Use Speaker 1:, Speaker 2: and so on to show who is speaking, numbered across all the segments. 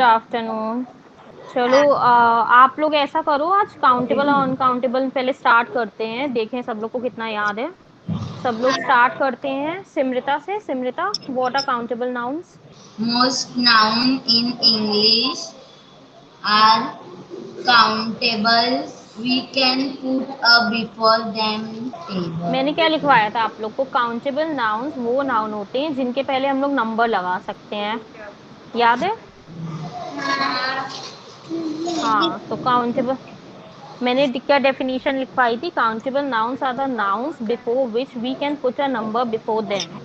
Speaker 1: Good afternoon. चलो आप लोग ऐसा करो, आज काउंटेबल और अनकाउंटेबल पहले स्टार्ट करते हैं, देखें सब लोग को कितना याद है। सब लोग स्टार्ट करते हैं सिमृता से। Simrita, what are countable nouns?
Speaker 2: Most noun in English are countable. We can put a before them
Speaker 1: मैंने
Speaker 2: table.
Speaker 1: क्या लिखवाया था आप लोग को? काउंटेबल नाउन्स वो नाउन होते हैं जिनके पहले हम लोग नंबर लगा सकते हैं, याद है? हाँ, तो काउंटेबल मैंने क्या डेफिनेशन लिखवाई थी? Countable nouns are the nouns before which we can put a number before them.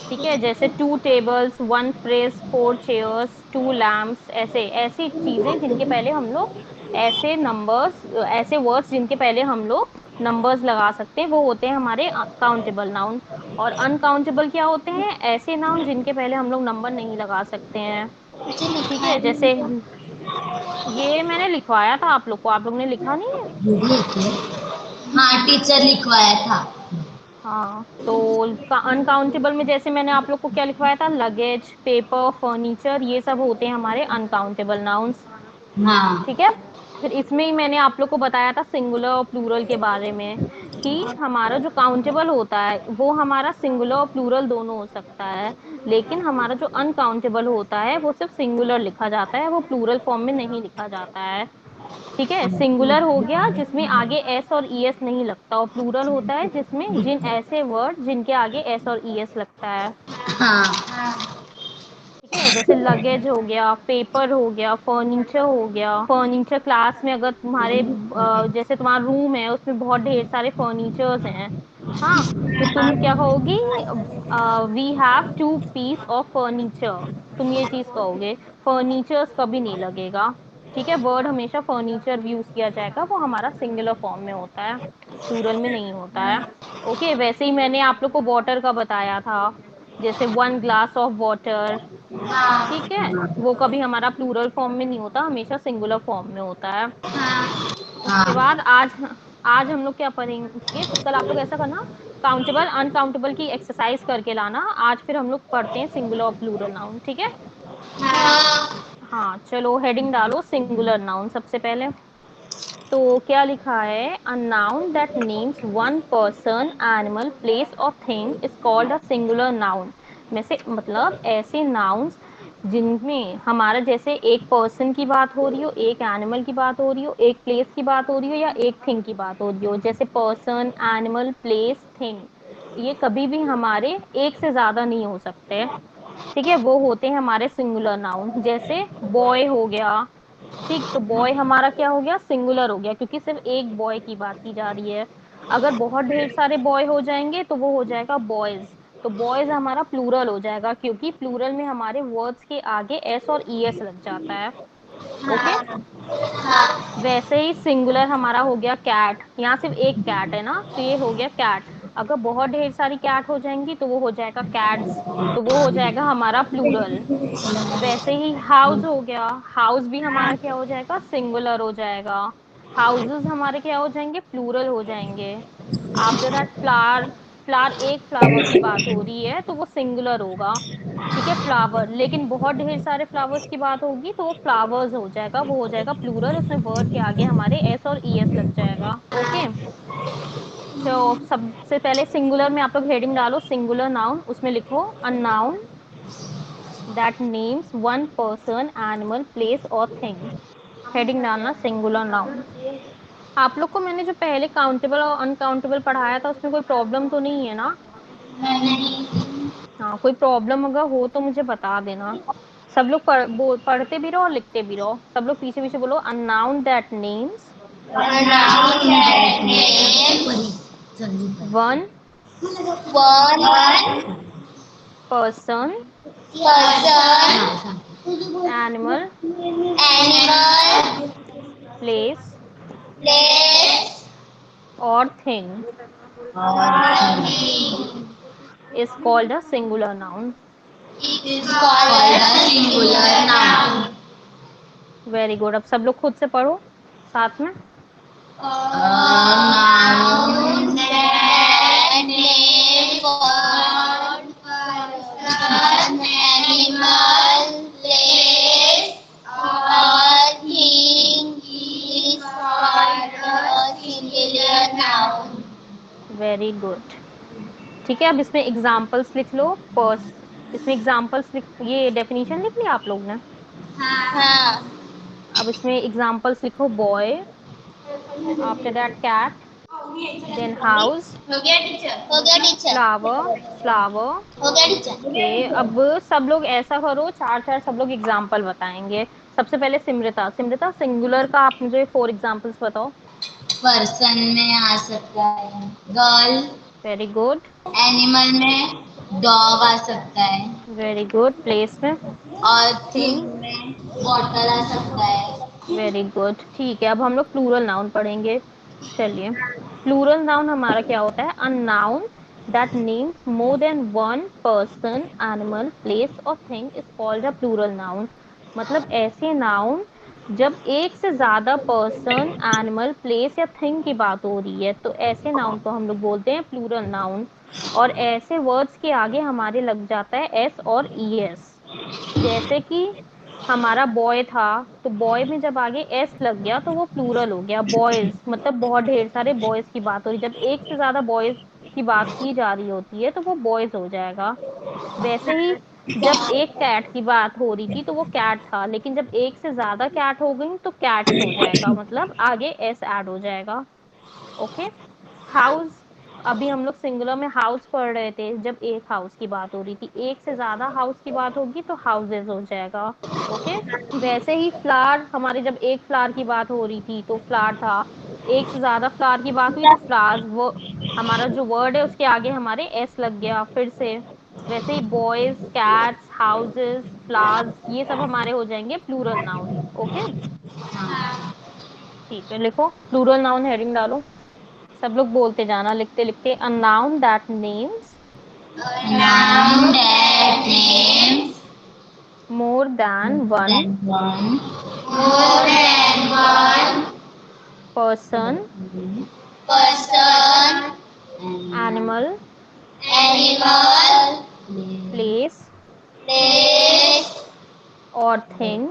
Speaker 1: ठीक है, जैसे 2 टेबल्स, 1 फ्रिज, 4 चेयर्स, 2 लैम्प्स, ऐसे ऐसी चीजें जिनके पहले हम लोग ऐसे नंबर्स, ऐसे वर्ड्स जिनके पहले हम लोग नंबर्स लगा सकते हैं, वो होते हैं हमारे काउंटेबल नाउन। और अनकाउंटेबल क्या होते हैं? ऐसे नाउन जिनके पहले हम लोग नंबर नहीं लगा सकते हैं। ठीक है, जैसे ये मैंने लिखवाया था आप लोग को, आप लोग ने लिखा नहीं है?
Speaker 2: हाँ, टीचर लिखवाया था।
Speaker 1: हाँ, तो अनकाउंटेबल में जैसे मैंने आप लोग को क्या लिखवाया था? लगेज, पेपर, फर्नीचर, ये सब होते हैं हमारे अनकाउंटेबल नाउन्स।
Speaker 2: हाँ।
Speaker 1: ठीक है, फिर इसमें ही मैंने आप लोग को बताया था सिंगुलर और प्लूरल के बारे में, कि हमारा जो काउंटेबल होता है वो हमारा सिंगुलर और प्लूरल दोनों हो सकता है, लेकिन हमारा जो अनकाउंटेबल होता है वो सिर्फ सिंगुलर लिखा जाता है, वो प्लूरल फॉर्म में नहीं लिखा जाता है। ठीक है, सिंगुलर हो गया जिसमें आगे एस और ई एस नहीं लगता, और प्लूरल होता है जिसमें जिन ऐसे वर्ड जिनके आगे एस और ई एस लगता है।
Speaker 2: हाँ।
Speaker 1: ठीक है, जैसे लगेज हो गया, पेपर हो गया, फर्नीचर हो गया। फर्नीचर क्लास में अगर तुम्हारे जैसे तुम्हारा रूम है उसमें बहुत ढेर सारे फर्नीचर्स हैं, हाँ, तो तुम क्या कहोगी? We have 2 piece of furniture, तुम ये चीज कहोगे। फर्नीचर्स कभी नहीं लगेगा। ठीक है, वर्ड हमेशा फर्नीचर यूज किया जाएगा, वो हमारा सिंगुलर फॉर्म में होता है, प्लूरल में नहीं होता है। ओके, वैसे ही मैंने आप लोग को वाटर का बताया था, जैसे 1 ग्लास ऑफ वाटर। ठीक है, वो कभी हमारा प्लूरल फॉर्म में नहीं होता, हमेशा सिंगुलर फॉर्म में होता है। उसके
Speaker 2: हाँ।
Speaker 1: बाद आज आज हम लोग क्या पढ़ेंगे? कल आप लोग ऐसा करना, काउंटेबल अनकाउंटेबल की एक्सरसाइज करके लाना। आज फिर हम लोग पढ़ते हैं सिंगुलर और प्लूरल नाउन। ठीक है, हाँ चलो हेडिंग डालो, सिंगुलर नाउन सबसे पहले। तो क्या लिखा है? A noun that names one person, animal, place और thing is called a singular noun. में से मतलब ऐसे नाउन्स जिनमें हमारा जैसे एक पर्सन की बात हो रही हो, एक एनिमल की बात हो रही हो, एक प्लेस की बात हो रही हो, या एक थिंग की बात हो रही हो, जैसे पर्सन, एनिमल, प्लेस, थिंग, ये कभी भी हमारे एक से ज्यादा नहीं हो सकते। ठीक है, वो होते हैं हमारे सिंगुलर नाउन। जैसे बॉय हो गया, ठीक, तो बॉय हमारा क्या हो गया? सिंगुलर हो गया, क्योंकि सिर्फ एक बॉय की बात की जा रही है। अगर बहुत ढेर सारे बॉय हो जाएंगे तो वो हो जाएगा बॉयज, तो बॉयज हमारा प्लूरल हो जाएगा, क्योंकि प्लूरल में हमारे वर्ड्स के आगे एस और ई एस लग जाता है। ओके, वैसे ही सिंगुलर हमारा हो गया कैट, यहाँ सिर्फ एक कैट है ना, तो ये हो गया कैट। अगर बहुत ढेर सारी कैट हो जाएंगी तो वो हो जाएगा कैट्स, तो वो हो जाएगा हमारा प्लूरल। वैसे ही हाउस हो गया, हाउस भी हमारा क्या हो जाएगा? सिंगुलर हो जाएगा। हाउसेस हमारे क्या हो जाएंगे? प्लूरल हो जाएंगे। आफ्टर दैट फ्लावर, फ्लावर एक फ्लावर की बात हो रही है तो वो सिंगुलर होगा। ठीक है, फ्लावर, लेकिन बहुत ढेर सारे फ्लावर्स की बात होगी तो वो फ्लावर्स हो जाएगा, वो हो जाएगा प्लूरल, उसमें वर्ड के आगे हमारे एस और ई एस लग जाएगा। ओके, तो सबसे पहले सिंगुलर में आप लोग हेडिंग डालो, सिंगुलर नाउन, उसमें लिखो अ noun that names one person, animal, place और थिंग। हेडिंग डालना सिंगुलर नाउन। आप लोग को मैंने जो पहले काउंटेबल और अनकाउंटेबल पढ़ाया था उसमें कोई प्रॉब्लम तो नहीं है ना? हाँ, कोई प्रॉब्लम अगर हो तो मुझे बता देना। सब लोग पढ़ते भी रहो और लिखते भी रहो। सब लोग पीछे पीछे बोलो, अ noun that names one
Speaker 2: One
Speaker 1: person,
Speaker 2: person,
Speaker 1: animal,
Speaker 2: animal,
Speaker 1: place
Speaker 2: place,
Speaker 1: और thing
Speaker 2: or thing
Speaker 1: is called a singular noun.
Speaker 2: is called a singular noun.
Speaker 1: Very good, अब सब लोग खुद से पढ़ो साथ में।
Speaker 2: A noun that names one person, animal,
Speaker 1: ठीक है, अब इसमें एग्जाम्पल्स लिख लो। पर्स इसमें एग्जाम्पल्स लिख, ये डेफिनेशन लिख लिया आप लोग ने?
Speaker 2: हाँ।
Speaker 1: अब इसमें एग्जाम्पल्स लिखो। Boy, after that cat, then house,
Speaker 2: हो गया टीचर, हो गया टीचर,
Speaker 1: फ्लावर, फ्लावर।
Speaker 2: हो गया टीचर।
Speaker 1: ओके, अब सब लोग ऐसा करो, चार चार सब लोग एग्जाम्पल बताएंगे। सबसे पहले सिमृता। सिमृता, सिंगुलर का आप मुझे 4 एग्जाम्पल्स बताओ।
Speaker 2: पर्सन में आ सकता है गर्ल,
Speaker 1: वेरी गुड।
Speaker 2: एनिमल में डॉग आ सकता है,
Speaker 1: वेरी गुड। प्लेस में?
Speaker 2: और थिंग
Speaker 1: थिंग।
Speaker 2: में बॉटल आ सकता है।
Speaker 1: Very good. ठीक है, अब हम लोग प्लूरल नाउन पढ़ेंगे। चलिए, प्लूरल नाउन हमारा क्या होता है? A noun that names more than one person, animal, place और thing is called a plural noun. मतलब ऐसे नाउन जब एक से ज्यादा पर्सन, एनिमल, प्लेस या थिंग की बात हो रही है तो ऐसे नाउन को हम लोग बोलते हैं प्लूरल नाउन। और ऐसे वर्ड्स के आगे हमारे लग जाता है एस और ई एस। जैसे कि हमारा बॉय था, तो बॉय में जब आगे एस लग गया तो वो प्लूरल हो गया। बॉयज मतलब बहुत ढेर सारे बॉयज की बात हो रही, जब एक से ज्यादा बॉयज की बात की जा रही होती है तो वो बॉयज हो जाएगा। वैसे ही जब एक कैट की बात हो रही थी तो वो कैट था, लेकिन जब एक से ज्यादा कैट हो गई तो कैट्स हो जाएगा, मतलब आगे एस ऐड हो जाएगा। ओके। हाउस, अभी हम लोग सिंगुलर में हाउस पढ़ रहे थे, जब एक हाउस की बात हो रही थी, एक से ज्यादा हाउस की बात होगी तो हाउसेज हो जाएगा। ओके। वैसे ही फ्लावर, हमारे जब एक फ्लावर की बात हो रही थी तो फ्लावर था, एक से ज्यादा फ्लावर की बात हुई तो फ्लावर्स, वो हमारा जो वर्ड है उसके आगे हमारे एस लग गया फिर से। वैसे ही बॉयज, कैट्स, हाउसेस, फ्लावर्स, ये सब हमारे हो जाएंगे प्लूरल नाउन। ओके। ठीक है, लिखो प्लूरल नाउन, हेडिंग डालो। सब लोग बोलते जाना, लिखते लिखते। A noun that names
Speaker 2: noun that names
Speaker 1: more than one
Speaker 2: than one, more than one
Speaker 1: person,
Speaker 2: person,
Speaker 1: animal,
Speaker 2: animal,
Speaker 1: place
Speaker 2: place,
Speaker 1: और thing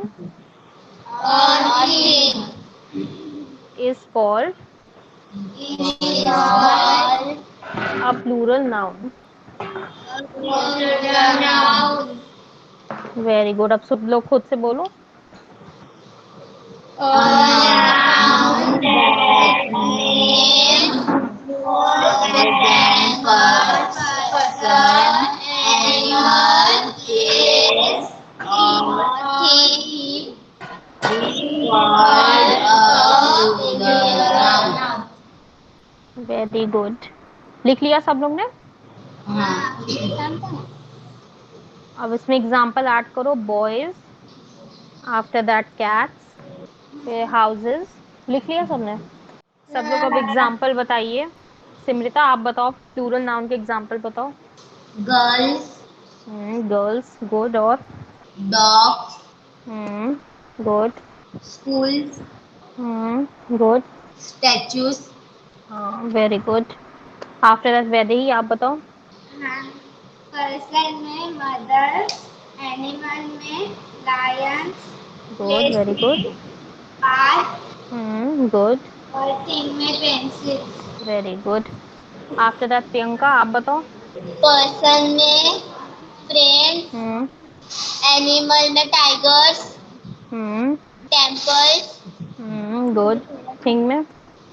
Speaker 2: or thing
Speaker 1: is called
Speaker 2: is called
Speaker 1: a plural noun.
Speaker 2: plural noun.
Speaker 1: Very good. अब सब लोग खुद से बोलो।
Speaker 2: A noun that names more than person, animal, place, or thing is called a plural noun.
Speaker 1: Very good. लिख लिया सब लोग ने?
Speaker 2: हाँ।
Speaker 1: अब इसमें एग्जाम्पल ऐड करो। बॉयज, आफ्टर दैट कैट्स, फिर हाउसेस। लिख लिया सबने? सब लोग अब एग्जाम्पल बताइए। सिमृता, आप बताओ, प्लूरल नाउन के एग्जाम्पल बताओ।
Speaker 2: Girls,
Speaker 1: girls, good. और
Speaker 2: dogs,
Speaker 1: good.
Speaker 2: schools,
Speaker 1: good.
Speaker 2: statues.
Speaker 1: हाँ, very good. After that Vaidehi, आप बताओ।
Speaker 2: हाँ, पर्सन में मदर, एनिमल में lion,
Speaker 1: good,
Speaker 2: place
Speaker 1: very good.
Speaker 2: में पार्क
Speaker 1: गुड,
Speaker 2: और थिंग में pencil.
Speaker 1: Very good. After that Priyanka, आप बताओ।
Speaker 2: पर्सन में फ्रेंड्स,
Speaker 1: हम्म
Speaker 2: एनिमल में tigers,
Speaker 1: hmm
Speaker 2: temples,
Speaker 1: good. Thing में?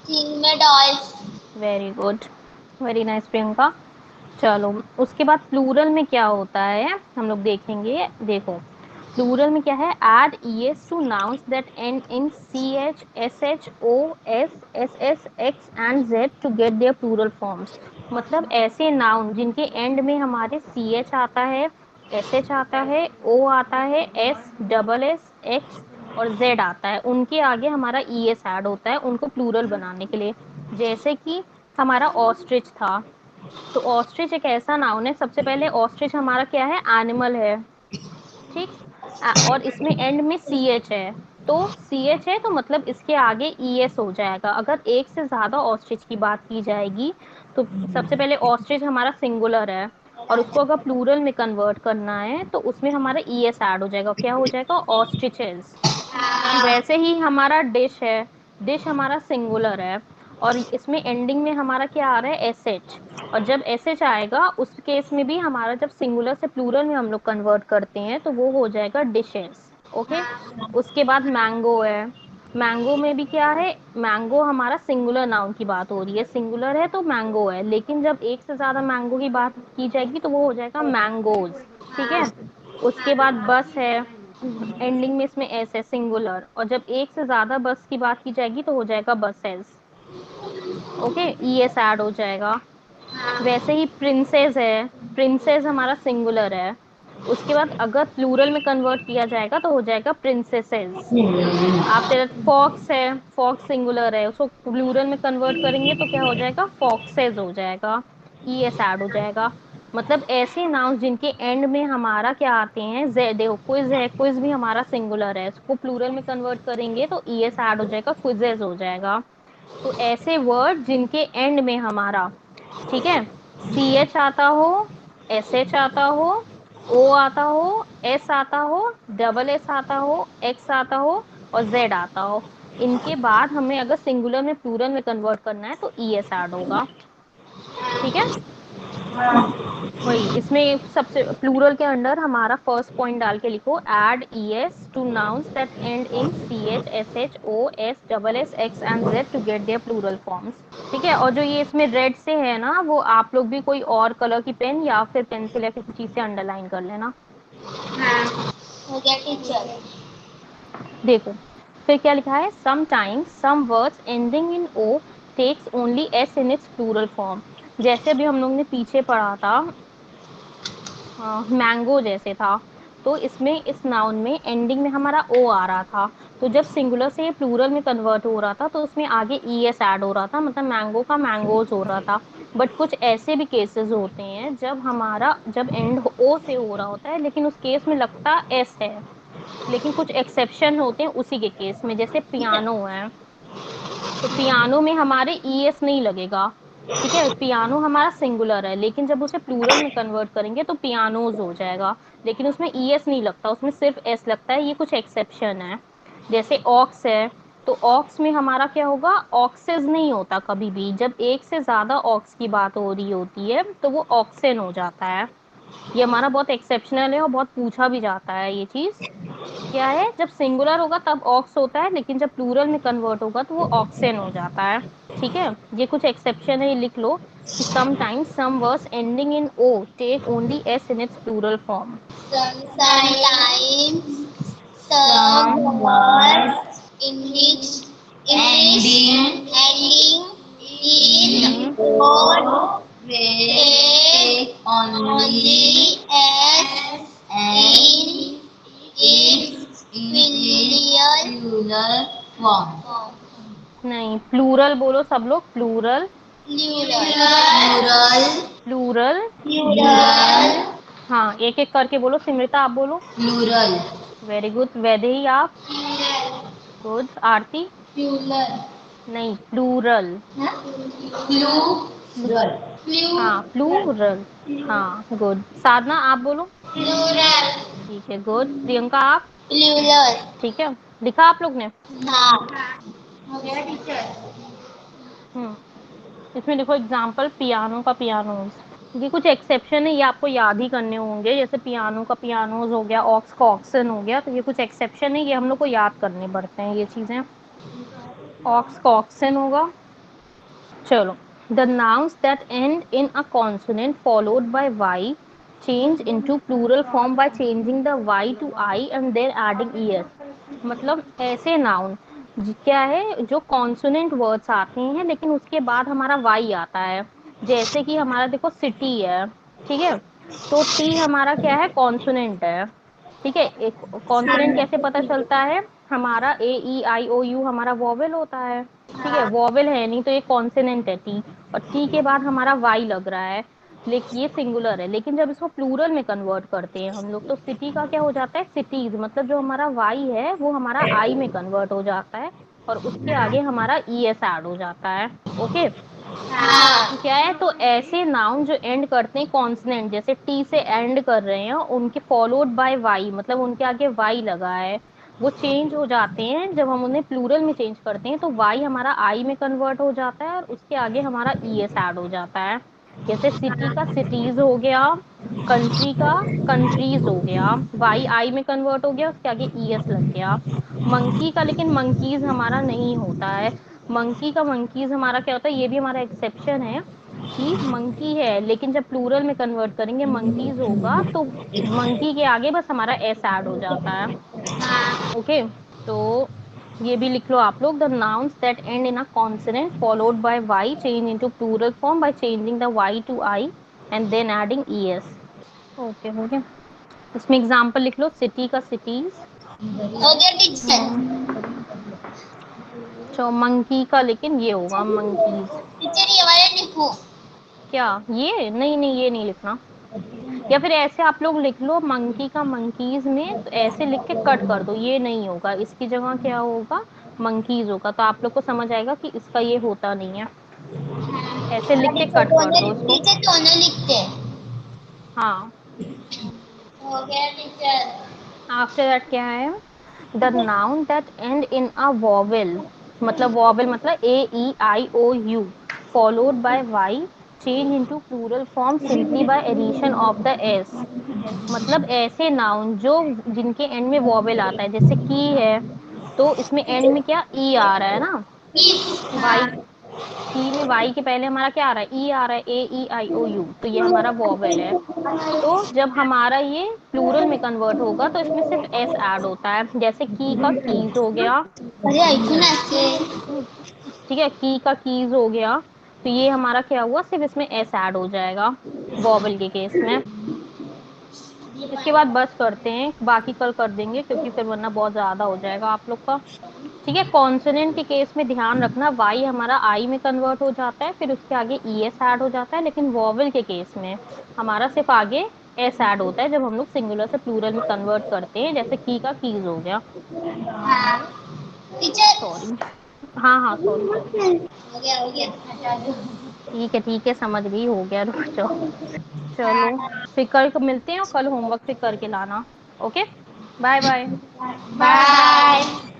Speaker 2: थिंग में dolls.
Speaker 1: Very good, very nice Priyanka. चलो, उसके बाद प्लूरल में क्या होता है हम लोग देखेंगे। देखो, प्लूरल में क्या है? Add E S to nouns that end in C H, S H, O, S, S S, X and Z to get their plural forms. मतलब ऐसे नाउन जिनके एंड में हमारे सी एच आता है, एस एच आता है, ओ आता है, एस, डबल एस, एक्स और जेड आता है, उनके आगे हमारा ई एस ऐड होता है उनको प्लूरल बनाने के लिए। जैसे कि हमारा ऑस्ट्रिच था, तो ऑस्ट्रिच एक ऐसा नाउन है। सबसे पहले ऑस्ट्रिच हमारा क्या है? एनिमल है। ठीक। और इसमें एंड में सी एच है, तो सी एच है तो मतलब इसके आगे ई एस हो जाएगा। अगर एक से ज्यादा ऑस्ट्रिच की बात की जाएगी तो सबसे पहले ऑस्ट्रिच हमारा सिंगुलर है, और उसको अगर प्लूरल में कन्वर्ट करना है तो उसमें हमारा ई एस ऐड हो जाएगा। क्या हो जाएगा? ऑस्ट्रिचेस। वैसे ही हमारा डिश है, डिश हमारा सिंगुलर है, और इसमें एंडिंग में हमारा क्या आ रहा है, एस एच। और जब एस एच आएगा उस केस में भी हमारा जब सिंगुलर से प्लूरल में हम लोग कन्वर्ट करते हैं तो वो हो जाएगा डिशेस। ओके। उसके बाद मैंगो है, मैंगो में भी क्या है, मैंगो हमारा सिंगुलर नाउन की बात हो रही है, सिंगुलर है तो मैंगो है, लेकिन जब एक से ज्यादा मैंगो की बात की जाएगी तो वो हो जाएगा मैंगोज। ठीक है। उसके बाद बस है, एंडिंग में इसमें एस है, सिंगुलर, और जब एक से ज्यादा बस की बात की जाएगी तो हो जाएगा buses. Okay, E S add हो जाएगा। वैसे ही प्रिंसेस है, प्रिंसेस हमारा सिंगुलर है, उसके बाद अगर प्लूरल में कन्वर्ट किया जाएगा तो हो जाएगा प्रिंसेसेस। आप तेरा फॉक्स है, फॉक्स सिंगुलर है, उसको प्लूरल में कन्वर्ट करेंगे तो क्या हो जाएगा, फॉक्सेस हो जाएगा, ई एस ऐड हो जाएगा। मतलब ऐसे नाउन जिनके एंड में हमारा क्या आते हैं, जे, देखो क्विज है, क्विज भी हमारा सिंगुलर है, उसको प्लूरल में कन्वर्ट करेंगे तो ई एस ऐड हो जाएगा, क्विजेस हो जाएगा। तो ऐसे वर्ड जिनके एंड में हमारा, ठीक है, सी एच आता हो, एस एच आता हो, ओ आता हो, एस आता हो, डबल एस आता हो, एक्स आता हो और जेड आता हो, इनके बाद हमें अगर सिंगुलर में प्लूरल में कन्वर्ट करना है तो ई एस ऐड होगा। ठीक है। वही इसमें सबसे प्लूरल के अंडर हमारा फर्स्ट पॉइंट डाल के लिखो, add E S to nouns that end in C H, S H, O, S, double S, X and Z to get their plural forms. ठीक है। और जो ये इसमें रेड से है ना, वो आप लोग भी कोई और कलर की पेन या फिर पेंसिल या किसी चीज से अंडरलाइन कर लेना।
Speaker 2: हो गया टीचर।
Speaker 1: देखो फिर क्या लिखा है, sometimes some words ending in O takes only S in its plural form. जैसे अभी हम लोग ने पीछे पढ़ा था, मैंगो जैसे था, तो इसमें इस नाउन में एंडिंग में हमारा ओ आ रहा था, तो जब सिंगुलर से ये प्लूरल में कन्वर्ट हो रहा था तो उसमें आगे ई एस ऐड हो रहा था, मतलब मैंगो का मैंगोज हो रहा था। बट कुछ ऐसे भी केसेस होते हैं जब हमारा जब एंड ओ से हो रहा होता है लेकिन उस केस में लगता एस है, लेकिन कुछ एक्सेप्शन होते हैं उसी के केस में, जैसे पियानो है, तो पियानो में हमारे ई एस नहीं लगेगा। ठीक है, पियानो हमारा सिंगुलर है लेकिन जब उसे प्लूरल में कन्वर्ट करेंगे तो पियानोज हो जाएगा, लेकिन उसमें ई एस नहीं लगता, उसमें सिर्फ एस लगता है, ये कुछ एक्सेप्शन है। जैसे ऑक्स है, तो ऑक्स में हमारा क्या होगा, ऑक्सेज नहीं होता कभी भी, जब एक से ज्यादा ऑक्स की बात हो रही होती है तो वो ऑक्सेन हो जाता है। ये हमारा बहुत एक्सेप्शनल है और बहुत पूछा भी जाता है ये चीज। क्या है, जब सिंगुलर होगा तब ऑक्स होता है, लेकिन जब प्लूरल में कन्वर्ट होगा तो वो ऑक्सेन हो जाता है। ठीक है, ये कुछ एक्सेप्शन है, ये लिख लो कि sometimes some words ending in O take only S in its plural form.
Speaker 2: Sometimes some
Speaker 1: some
Speaker 2: words ending in O take only S in its plural form.
Speaker 1: नहीं, प्लूरल बोलो सब लोग, प्लूरल,
Speaker 2: Plural.
Speaker 1: प्लूरल।
Speaker 2: Plural.
Speaker 1: हाँ, एक एक करके बोलो, सिमृता आप बोलो।
Speaker 2: Plural.
Speaker 1: वेरी गुड, वैदेही आप। गुड, आरती।
Speaker 2: Plural.
Speaker 1: नहीं, प्लूरल।
Speaker 2: Plural.
Speaker 1: हाँ, प्लूरल। हाँ, गुड, साधना आप बोलो।
Speaker 2: Plural.
Speaker 1: ठीक है, गुड, प्रियंका आप।
Speaker 2: Plural.
Speaker 1: ठीक है, लिखा आप लोग ने।
Speaker 2: हाँ हो गया टीचर।
Speaker 1: इसमें देखो एग्जाम्पल, पियानो का पियानोज, ये कुछ एक्सेप्शन है, ये आपको याद ही करने होंगे, जैसे पियानो का पियानोज हो गया, ऑक्स का ऑक्सन हो गया, तो ये कुछ एक्सेप्शन है, ये हम लोग को याद करने पड़ते हैं ये चीजें। ऑक्स का ऑक्सन होगा। चलो, the nouns that end in a consonant followed by y change into plural form by changing the y to I and then adding es। मतलब ऐसे नाउन क्या है, जो कॉन्सोनेंट वर्ड्स आते हैं लेकिन उसके बाद हमारा y आता है, जैसे कि हमारा देखो सिटी है। ठीक है, तो टी हमारा क्या है, कॉन्सोनेंट है। ठीक है, एक कॉन्सोनेंट कैसे पता चलता है, हमारा ए ई आई ओ यू हमारा वॉवेल होता है। ठीक है, वॉवेल है नहीं तो ये कॉन्सोनेंट है टी, और टी के बाद हमारा वाई लग रहा है, लेकिन ये सिंगुलर है, लेकिन जब इसको प्लूरल में कन्वर्ट करते हैं हम लोग तो सिटी का क्या हो जाता है, सिटीज, मतलब जो हमारा वाई है वो हमारा आई में कन्वर्ट हो जाता है, और उसके आगे हमारा ई एस ऐड हो जाता है। ओके, क्या है, तो ऐसे नाउन जो एंड करते हैं कॉन्सोनेंट, जैसे टी से एंड कर रहे हैं, उनके फॉलोड बाय वाई, मतलब उनके आगे वाई लगा है, वो चेंज हो जाते हैं जब हम उन्हें प्लूरल में चेंज करते हैं, तो वाई हमारा आई में कन्वर्ट हो जाता है और उसके आगे हमारा ईएस ऐड हो जाता है। जैसे सिटी का सिटीज हो गया, कंट्री का कंट्रीज हो गया, वाई आई में कन्वर्ट हो गया, उसके आगे ईएस लग गया। मंकी का लेकिन मंकीज हमारा नहीं होता है। मंकी का मंकीज हमारा क्या होता है, ये भी हमारा एक्सेप्शन है कि मंकी है, लेकिन जब प्लूरल में कन्वर्ट करेंगे मंकीज होगा, तो मंकी के आगे बस हमारा एस ऐड हो जाता है।
Speaker 2: हाँ।
Speaker 1: ओके, तो ये भी लिख लो आप लोग, the nouns that end in a consonant followed by Y change into plural form by changing the Y to I and then adding E S. Okay, हो गया। इसमें एग्जांपल लिख लो, सिटी का सिटीज,
Speaker 2: हो गया टीचर।
Speaker 1: तो मंकी का लेकिन ये होगा मंकीज।
Speaker 2: टीचर ये वाले लिखो।
Speaker 1: क्या ये नहीं, नहीं ये नहीं लिखना, या फिर ऐसे आप लोग लिख लो मंकी का मंकीज में, तो ऐसे लिख के कट कर दो, ये नहीं होगा, इसकी जगह क्या होगा, मंकीज होगा, तो आप लोग को समझ आएगा कि इसका ये होता नहीं है। ऐसे लिख के
Speaker 2: टीचर
Speaker 1: कट कर
Speaker 2: दोनों
Speaker 1: दो इसको।
Speaker 2: टीचर दोनों लिखते हैं।
Speaker 1: हाँ,
Speaker 2: हो गया टीचर।
Speaker 1: आफ्टर दैट क्या है, the noun that end in a vowel, मतलब वॉवेल मतलब A E I O U, followed by Y change into plural form simply by addition of the S. मतलब ऐसे नाउन जो जिनके एंड में vowel आता है, जैसे की है, तो इसमें एंड में क्या ई आ रहा है ना,
Speaker 2: इस
Speaker 1: वाई,
Speaker 2: हाँ।
Speaker 1: की में वाई के पहले हमारा क्या आ रहा है, ई आ रहा है, ए ई आई ओ यू, तो ये हमारा वॉवेल है। तो जब हमारा ये प्लूरल में कन्वर्ट होगा तो इसमें सिर्फ एस ऐड होता है, जैसे की का कीज हो गया।
Speaker 2: अरे आई थी ना ऐसे।
Speaker 1: ठीक है, की का कीज हो गया, तो ये हमारा क्या हुआ, सिर्फ इसमें एस ऐड हो जाएगा वॉवेल के केस में। इसके बाद बस करते हैं, बाकी कल कर देंगे क्योंकि फिर वरना बहुत ज्यादा हो जाएगा आप लोग का। ठीक है, कॉन्सोनेंट के केस में ध्यान रखना, वाई हमारा आई में कन्वर्ट हो जाता है, फिर उसके आगे ईएस ऐड हो जाता है, लेकिन वॉवेल के केस में हमारा सिर्फ आगे एस ऐड होता है जब हम लोग सिंगुलर से प्लूरल में कन्वर्ट करते हैं, जैसे की का कीज हो गया।
Speaker 2: हाँ टीचर।
Speaker 1: सॉरी, हाँ हाँ सॉरी।
Speaker 2: हो गया हटा दो।
Speaker 1: ठीक है ठीक है, समझ गई, हो गया, रुक जाओ। चलो,
Speaker 2: हाँ।
Speaker 1: फिर कल को मिलते हैं और कल होमवर्क फिर करके लाना। Okay, bye bye.
Speaker 2: बाय।